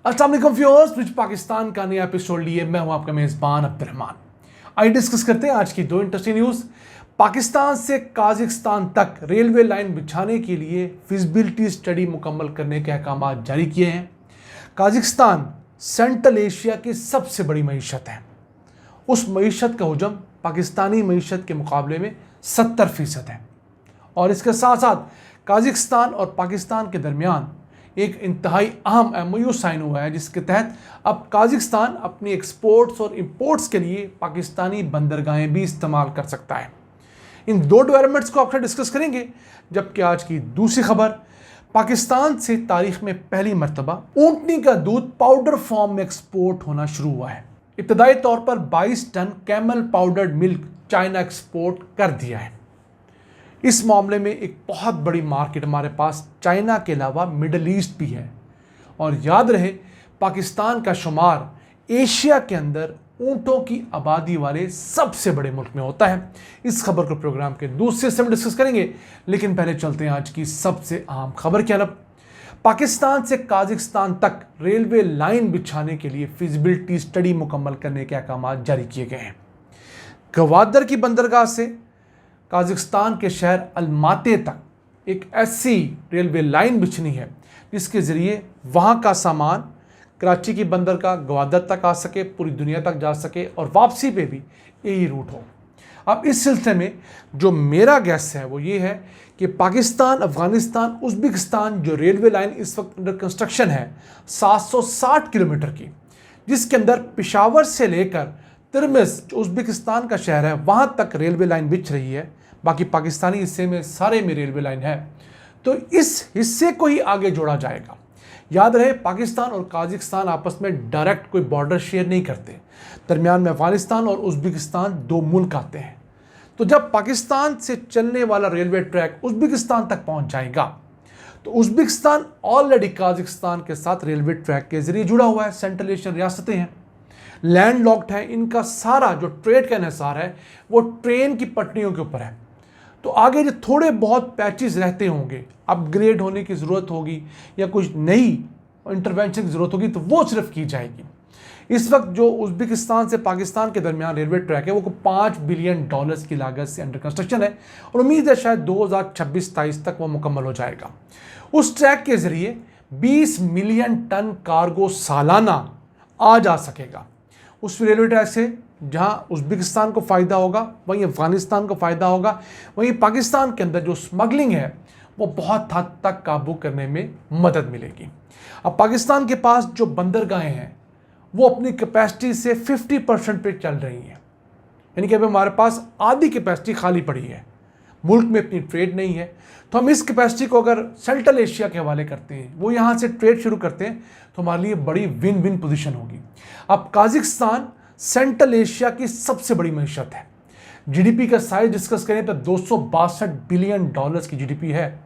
अस्सलाम वालेकुम व्यूअर्स, विच पाकिस्तान का नया एपिसोड लिए मैं हूं आपका मेज़बान अब्दुर्रहमान। आइए डिस्कस करते हैं आज की दो इंटरेस्टिंग न्यूज़। पाकिस्तान से काज़ाकिस्तान तक रेलवे लाइन बिछाने के लिए फिजिबिलिटी स्टडी मुकम्मल करने के अहकाम जारी किए हैं। काज़ाकिस्तान सेंट्रल एशिया की सबसे बड़ी मईशत है। उस मईशत का हजम पाकिस्तानी मईशत के मुकाबले में 70% है और इसके साथ साथ काज़ाकिस्तान और पाकिस्तान के दरमियान एक इंतहाई अहम MOU साइन हुआ है, जिसके तहत अब काज़ाकिस्तान अपनी एक्सपोर्ट्स और इंपोर्ट्स के लिए पाकिस्तानी बंदरगाहें भी इस्तेमाल कर सकता है। इन दो डेवलपमेंट्स को आपसे डिस्कस करेंगे। जबकि आज की दूसरी खबर, पाकिस्तान से तारीख में पहली मरतबा ऊँटनी का दूध पाउडर फॉर्म में एक्सपोर्ट होना शुरू हुआ है। इब्तदाई तौर पर 22 ton camel powdered milk China export कर दिया है। इस मामले में एक बहुत बड़ी मार्केट हमारे पास चाइना के अलावा मिडल ईस्ट भी है। और याद रहे, पाकिस्तान का शुमार एशिया के अंदर ऊँटों की आबादी वाले सबसे बड़े मुल्क में होता है। इस खबर को प्रोग्राम के दूसरे हिस्से में डिस्कस करेंगे, लेकिन पहले चलते हैं आज की सबसे अहम खबर की तरफ। पाकिस्तान से काज़ाकिस्तान तक रेलवे लाइन बिछाने के लिए फिजिबिलिटी स्टडी मुकम्मल करने के अहकाम जारी किए गए हैं। गवादर की बंदरगाह से काज़ाकिस्तान के शहर अलमाते तक एक ऐसी रेलवे लाइन बिछनी है जिसके ज़रिए वहाँ का सामान कराची की बंदरगाह गवादर तक आ सके, पूरी दुनिया तक जा सके और वापसी पे भी यही रूट हो। अब इस सिलसिले में जो मेरा गैस है वो ये है कि पाकिस्तान, अफ़गानिस्तान, उज़्बेकिस्तान जो रेलवे लाइन इस वक्त अंडर कंस्ट्रक्शन है 760 किलोमीटर की, जिसके अंदर पेशावर से लेकर तिरमिज़ जो उज़्बेकिस्तान का शहर है वहाँ तक रेलवे लाइन बिछ रही है। बाकी पाकिस्तानी हिस्से में सारे में रेलवे लाइन है, तो इस हिस्से को ही आगे जोड़ा जाएगा। याद रहे, पाकिस्तान और काज़ाकिस्तान आपस में डायरेक्ट कोई बॉर्डर शेयर नहीं करते। दरमियान में अफ़गानिस्तान और उज़्बेकिस्तान दो मुल्क आते हैं। तो जब पाकिस्तान से चलने वाला रेलवे ट्रैक उज़्बेकिस्तान तक पहुँच जाएगा तो उज़्बेकिस्तान ऑलरेडी काज़ाकिस्तान के साथ रेलवे ट्रैक के ज़रिए जुड़ा हुआ है। सेंट्रल एशियन रियासतें हैं, लैंड लॉक्ड है, इनका सारा जो ट्रेड का इन्हिसार है वो ट्रेन की पटरियों के ऊपर है। तो आगे जो थोड़े बहुत पैचेस रहते होंगे, अपग्रेड होने की ज़रूरत होगी या कुछ नई इंटरवेंशन की ज़रूरत होगी तो वो सिर्फ की जाएगी। इस वक्त जो उज़्बेकिस्तान से पाकिस्तान के दरमियान रेलवे ट्रैक है वो $5 बिलियन की लागत से अंडर कंस्ट्रक्शन है और उम्मीद है शायद 2026-27 तक वो मुकम्मल हो जाएगा। उस ट्रैक के ज़रिए 20 मिलियन टन कार्गो सालाना आ जा सकेगा। उस रेलवे ट्रैक से जहाँ उज़्बेकिस्तान को फ़ायदा होगा, वहीं अफ़गानिस्तान को फ़ायदा होगा, वहीं पाकिस्तान के अंदर जो स्मगलिंग है वो बहुत हद तक काबू करने में मदद मिलेगी। अब पाकिस्तान के पास जो बंदरगाहें हैं वो अपनी कैपेसिटी से 50% पे चल रही हैं, यानी कि अभी हमारे पास आधी कैपेसिटी खाली पड़ी है, मुल्क में अपनी ट्रेड नहीं है। तो हम इस कैपेसिटी को अगर सेंट्रल एशिया के हवाले करते हैं, वो यहाँ से ट्रेड शुरू करते हैं, तो हमारे लिए बड़ी विन विन पोजीशन होगी। अब काज़ाकिस्तान सेंट्रल एशिया की सबसे बड़ी मईशत है। GDP का साइज डिस्कस करें तो $262 बिलियन की GDP है।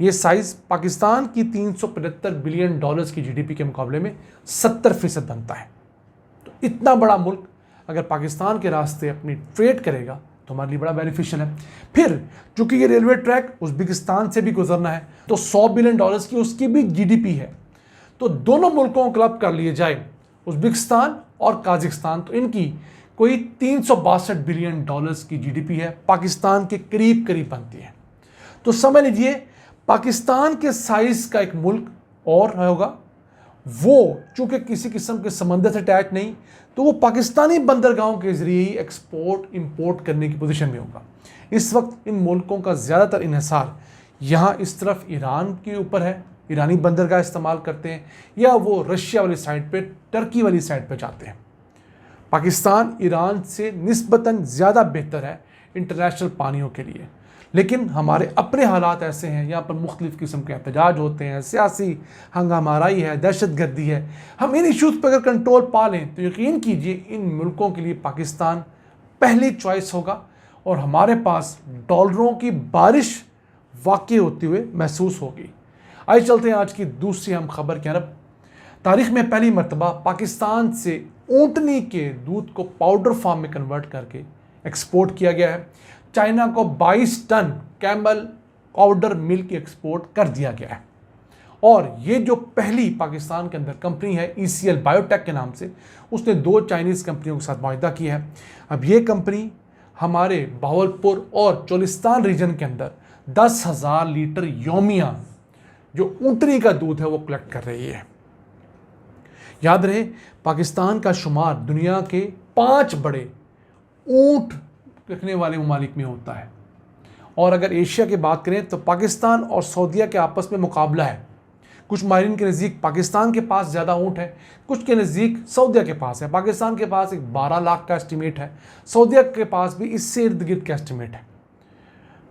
ये साइज पाकिस्तान की $375 बिलियन की GDP के मुकाबले में 70% बनता है। तो इतना बड़ा मुल्क अगर पाकिस्तान के रास्ते अपनी ट्रेड करेगा तो हमारे लिए बड़ा बेनिफिशियल है। फिर चूंकि ये रेलवे ट्रैक उज़्बेकिस्तान से भी गुजरना है तो $100 बिलियन की उसकी भी GDP है। तो दोनों मुल्कों को क्लब कर लिए जाए, उज़्बेकिस्तान और काज़ाकिस्तान, तो इनकी कोई $362 बिलियन की GDP है, पाकिस्तान के करीब करीब बनती है। तो समझ लीजिए पाकिस्तान के साइज़ का एक मुल्क और होगा, वो चूँकि किसी किस्म के समंदर से अटैच नहीं, तो वो पाकिस्तानी बंदरगाहों के ज़रिए ही एक्सपोर्ट इंपोर्ट करने की पोजीशन में होगा। इस वक्त इन मुल्कों का ज़्यादातर इन्हिसार यहाँ इस तरफ ईरान के ऊपर है, ईरानी बंदरगाह इस्तेमाल करते हैं, या वो रशिया वाली साइड पे, टर्की वाली साइड पे जाते हैं। पाकिस्तान ईरान से निस्बतन ज़्यादा बेहतर है इंटरनेशनल पानियों के लिए, लेकिन हमारे अपने हालात ऐसे हैं, यहाँ पर मुख्तलिफ़ किस्म के एहतजाज होते हैं, सियासी हंगामाराई है, दहशतगर्दी है। हम इन इशूज़ पर अगर कंट्रोल पा लें तो यकीन कीजिए इन मुल्कों के लिए पाकिस्तान पहली चॉइस होगा और हमारे पास डॉलरों की बारिश वाक़ई होती हुए महसूस होगी। आइए चलते हैं आज की दूसरी अहम खबर की तरफ। तारीख़ में पहली मरतबा पाकिस्तान से ऊँटनी के दूध को पाउडर फॉर्म में कन्वर्ट करके एक्सपोर्ट किया गया है। चाइना को 22 ton camel powder milk export कर दिया गया है और ये जो पहली पाकिस्तान के अंदर कंपनी है ECL बायोटेक के नाम से, उसने 2 चाइनीज़ कंपनियों के साथ मुआहदा किया है। अब ये कंपनी हमारे बहावलपुर और चोलिस्तान रीजन के अंदर 10,000 लीटर यौमिया जो ऊँटनी का दूध है वो कलेक्ट कर रही है। याद रहे, पाकिस्तान का शुमार दुनिया के 5 बड़े ऊँट रखने वाले ममालिक में होता है। और अगर एशिया की बात करें तो पाकिस्तान और सऊदीया के आपस में मुकाबला है। कुछ माहिरीन के नज़दीक पाकिस्तान के पास ज़्यादा ऊँट है, कुछ के नज़दीक सऊदीया के पास है। पाकिस्तान के पास एक 12 लाख का एस्टिमेट है, सऊदीया के पास भी इससे इर्द गिर्द का एस्टिमेट है।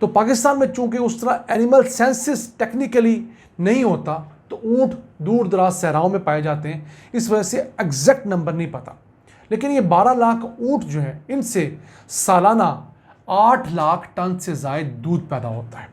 तो पाकिस्तान में चूंकि उस तरह एनिमल सेंसस टेक्निकली नहीं होता, तो ऊँट दूर दराज सहराओं में पाए जाते हैं, इस वजह से एग्जैक्ट नंबर नहीं पता। लेकिन ये 12 लाख ऊँट जो हैं, इनसे सालाना 8 लाख टन से ज़ायद दूध पैदा होता है।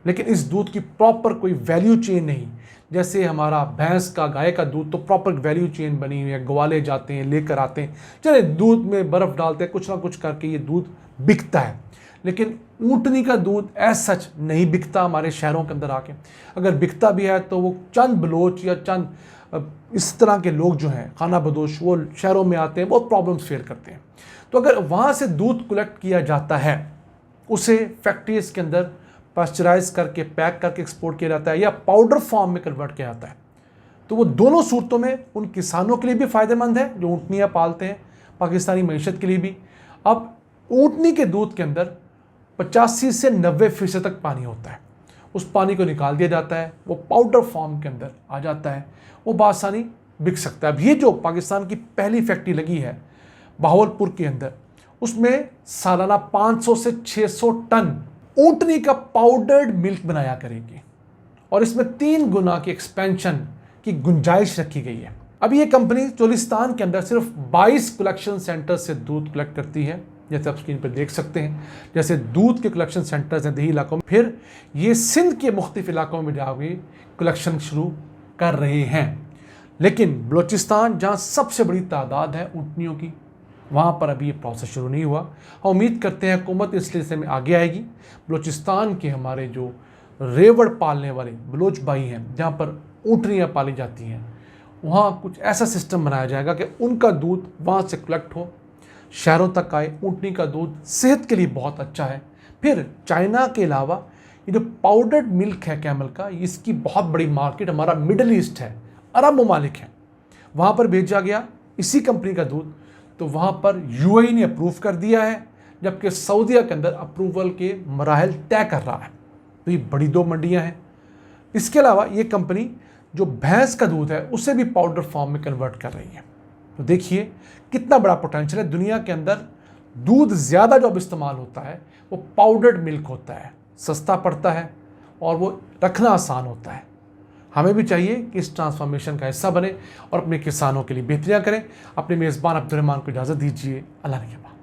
लेकिन इस दूध की प्रॉपर कोई वैल्यू चेन नहीं। जैसे हमारा भैंस का, गाय का दूध तो प्रॉपर वैल्यू चेन बनी हुई है, ग्वाले जाते हैं, लेकर आते हैं, चले दूध में बर्फ़ डालते हैं, कुछ ना कुछ करके ये दूध बिकता है। लेकिन ऊँटनी का दूध ऐसा सच नहीं बिकता हमारे शहरों के अंदर आके। अगर बिकता भी है तो वो चंद बलोच या चंद इस तरह के लोग जो हैं खाना बदोश, वो शहरों में आते हैं, बहुत प्रॉब्लम्स फेस करते हैं। तो अगर वहाँ से दूध कलेक्ट किया जाता है, उसे फैक्ट्रीज के अंदर पास्चराइज करके पैक करके एक्सपोर्ट किया जाता है या पाउडर फॉर्म में कन्वर्ट किया जाता है, तो वो दोनों सूरतों में उन किसानों के लिए भी फ़ायदेमंद है जो ऊँटनियाँ पालते हैं, पाकिस्तानी मईशत के लिए भी। अब ऊँटनी के दूध के अंदर 85 से 90% तक पानी होता है। उस पानी को निकाल दिया जाता है, वो पाउडर फॉर्म के अंदर आ जाता है, वो बासानी बिक सकता है। अब ये जो पाकिस्तान की पहली फैक्ट्री लगी है बहावलपुर के अंदर, उसमें सालाना 500 से 600 टन ऊँटनी का पाउडर्ड मिल्क बनाया करेगी और इसमें 3 गुना की एक्सपेंशन की गुंजाइश रखी गई है। अब ये कंपनी चोलिस्तान के अंदर सिर्फ 22 कलेक्शन सेंटर से दूध कलेक्ट करती है, जैसे आप स्क्रीन पर देख सकते हैं। जैसे दूध के कलेक्शन सेंटर्स हैं देही इलाकों में, फिर ये सिंध के मुख्तलिफ इलाकों में जाके कलेक्शन शुरू कर रहे हैं। लेकिन बलूचिस्तान, जहाँ सबसे बड़ी तादाद है ऊँटनियों की, वहाँ पर अभी ये प्रोसेस शुरू नहीं हुआ। हम उम्मीद करते हैं हुकूमत इस सिलसिले में आगे आएगी। बलूचिस्तान के हमारे जो रेवड़ पालने वाले बलोच भाई हैं, जहाँ पर ऊँटनियाँ पाली जाती हैं, वहाँ कुछ ऐसा सिस्टम बनाया जाएगा कि उनका दूध वहाँ से कलेक्ट हो, शहरों तक आए। ऊँटनी का दूध सेहत के लिए बहुत अच्छा है। फिर चाइना के अलावा ये जो पाउडर्ड मिल्क है कैमल का, इसकी बहुत बड़ी मार्केट हमारा मिडल ईस्ट है, अरब ममालिक है, वहाँ पर भेजा गया इसी कंपनी का दूध। तो वहाँ पर UAE ने अप्रूव कर दिया है, जबकि सऊदीया के अंदर अप्रूवल के मराहल तय कर रहा है। तो ये बड़ी 2 मंडियाँ हैं। इसके अलावा ये कंपनी जो भैंस का दूध है उसे भी पाउडर फॉर्म में कन्वर्ट कर रही है। तो देखिए कितना बड़ा पोटेंशियल है। दुनिया के अंदर दूध ज़्यादा जो अब इस्तेमाल होता है वो पाउडर्ड मिल्क होता है, सस्ता पड़ता है और वो रखना आसान होता है। हमें भी चाहिए कि इस ट्रांसफॉर्मेशन का हिस्सा बने और अपने किसानों के लिए बेहतरियाँ करें। अपने मेज़बान अब्दुर्रहमान को इजाज़त दीजिए। अल्लाह ने के बाद।